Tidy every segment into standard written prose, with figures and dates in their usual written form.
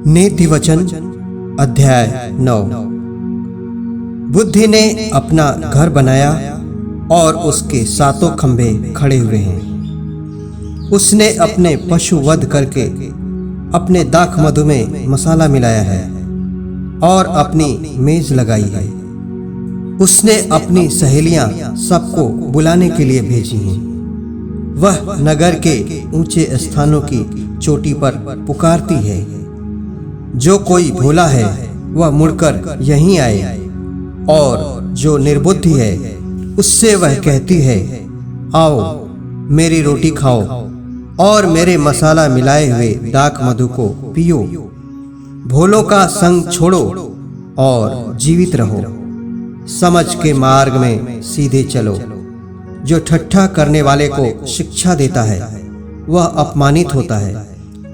नीतिवचन अध्याय 9। बुद्धि ने अपना घर बनाया और उसके सातों खंभे खड़े हुए हैं। उसने अपने पशु वध करके अपने दाख मधु में मसाला मिलाया है और अपनी मेज लगाई है। उसने अपनी सहेलियां सबको बुलाने के लिए भेजी हैं। वह नगर के ऊंचे स्थानों की चोटी पर पुकारती है, जो कोई भोला है वह मुड़कर यहीं आए, और जो निर्बुद्धि है उससे वह कहती है, आओ मेरी रोटी खाओ और मेरे मसाला मिलाए हुए दाख मधु को पियो। भोलों का संग छोड़ो और जीवित रहो। समझ के मार्ग में सीधे चलो। जो ठट्ठा करने वाले को शिक्षा देता है वह अपमानित होता है,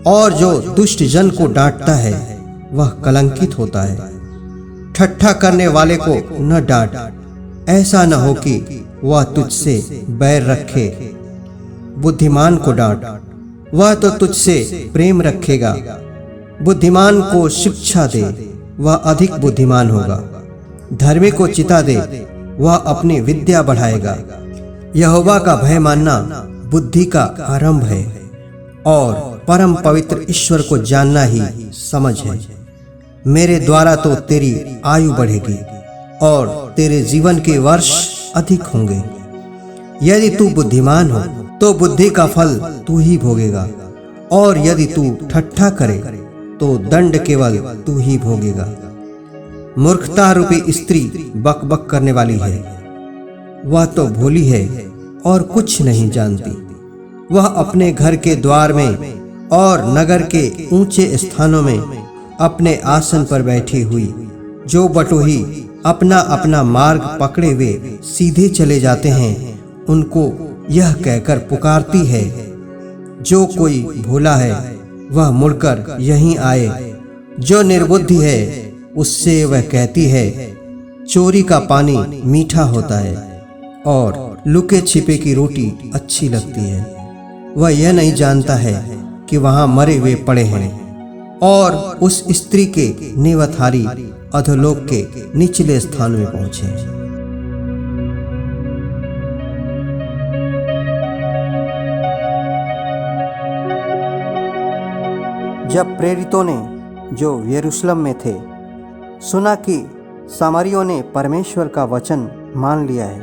और जो दुष्ट जन को डांटता है वह कलंकित होता है। ठट्ठा करने वाले को न डांट, ऐसा न हो कि वह तुझसे बैर रखे। बुद्धिमान को डांट, वह तो तुझसे प्रेम रखेगा। बुद्धिमान को शिक्षा दे, वह अधिक बुद्धिमान होगा। धर्मी को चिता दे, वह अपनी विद्या बढ़ाएगा। यहोवा का भय मानना बुद्धि का आरंभ है, और परम पवित्र ईश्वर को जानना ही समझ है। मेरे द्वारा तो तेरी आयु बढ़ेगी और तेरे जीवन के वर्ष अधिक होंगे। यदि तू बुद्धिमान हो तो बुद्धि का फल तू ही भोगेगा, और यदि तू ठट्ठा करे तो दंड केवल तू ही भोगेगा। मूर्खता रूपी स्त्री बकबक करने वाली है। वह तो भोली है और कुछ नहीं जानती। वह अपने घर के द्वार में और नगर के ऊंचे स्थानों में अपने आसन पर बैठी हुई, जो बटोही अपना अपना मार्ग पकड़े हुए सीधे चले जाते हैं, उनको यह कहकर पुकारती है, जो कोई भोला है वह मुड़कर यहीं आए। जो निर्बुद्धि है उससे वह कहती है, चोरी का पानी मीठा होता है और लुके छिपे की रोटी अच्छी लगती है। वह यह नहीं जानता है कि वहां मरे हुए पड़े हैं, और उस स्त्री के नेवथारी अधोलोक के निचले स्थान में पहुंचे। जब प्रेरितों ने जो यरूशलेम में थे सुना कि सामरियों ने परमेश्वर का वचन मान लिया है,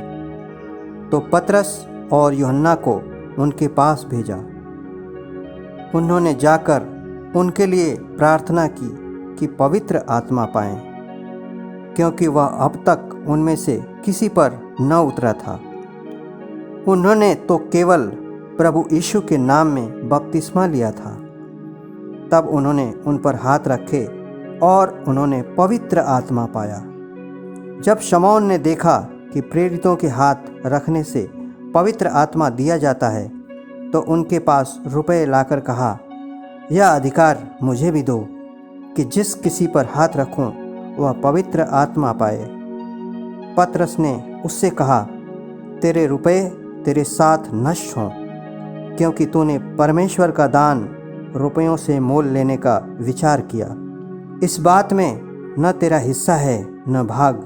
तो पतरस और यूहन्ना को उनके पास भेजा। उन्होंने जाकर उनके लिए प्रार्थना की कि पवित्र आत्मा पाएं, क्योंकि वह अब तक उनमें से किसी पर न उतरा था। उन्होंने तो केवल प्रभु यीशु के नाम में बपतिस्मा लिया था। तब उन्होंने उन पर हाथ रखे और उन्होंने पवित्र आत्मा पाया। जब शमौन ने देखा कि प्रेरितों के हाथ रखने से पवित्र आत्मा दिया जाता है, तो उनके पास रुपए लाकर कहा, यह अधिकार मुझे भी दो कि जिस किसी पर हाथ रखूं वह पवित्र आत्मा पाए। पतरस ने उससे कहा, तेरे रुपए तेरे साथ नष्ट हों, क्योंकि तूने परमेश्वर का दान रुपयों से मोल लेने का विचार किया। इस बात में न तेरा हिस्सा है न भाग,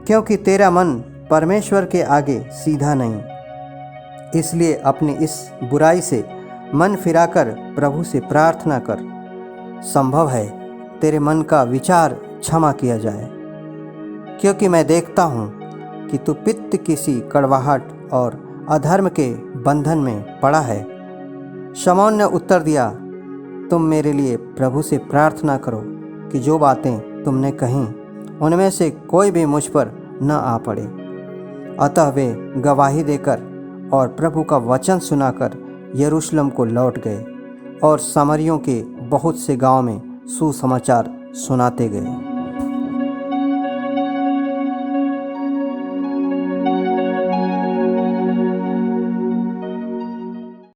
क्योंकि तेरा मन परमेश्वर के आगे सीधा नहीं। इसलिए अपनी इस बुराई से मन फिराकर प्रभु से प्रार्थना कर। संभव है तेरे मन का विचार क्षमा किया जाए, क्योंकि मैं देखता हूँ कि तू पित्त किसी कड़वाहट और अधर्म के बंधन में पड़ा है। शमौन ने उत्तर दिया, तुम मेरे लिए प्रभु से प्रार्थना करो कि जो बातें तुमने कहीं उनमें से कोई भी मुझ पर न आ पड़े। अतः वे गवाही देकर और प्रभु का वचन सुनाकर यरूशलेम को लौट गए और सामरियों के बहुत से गांव में सुसमाचार सुनाते गए।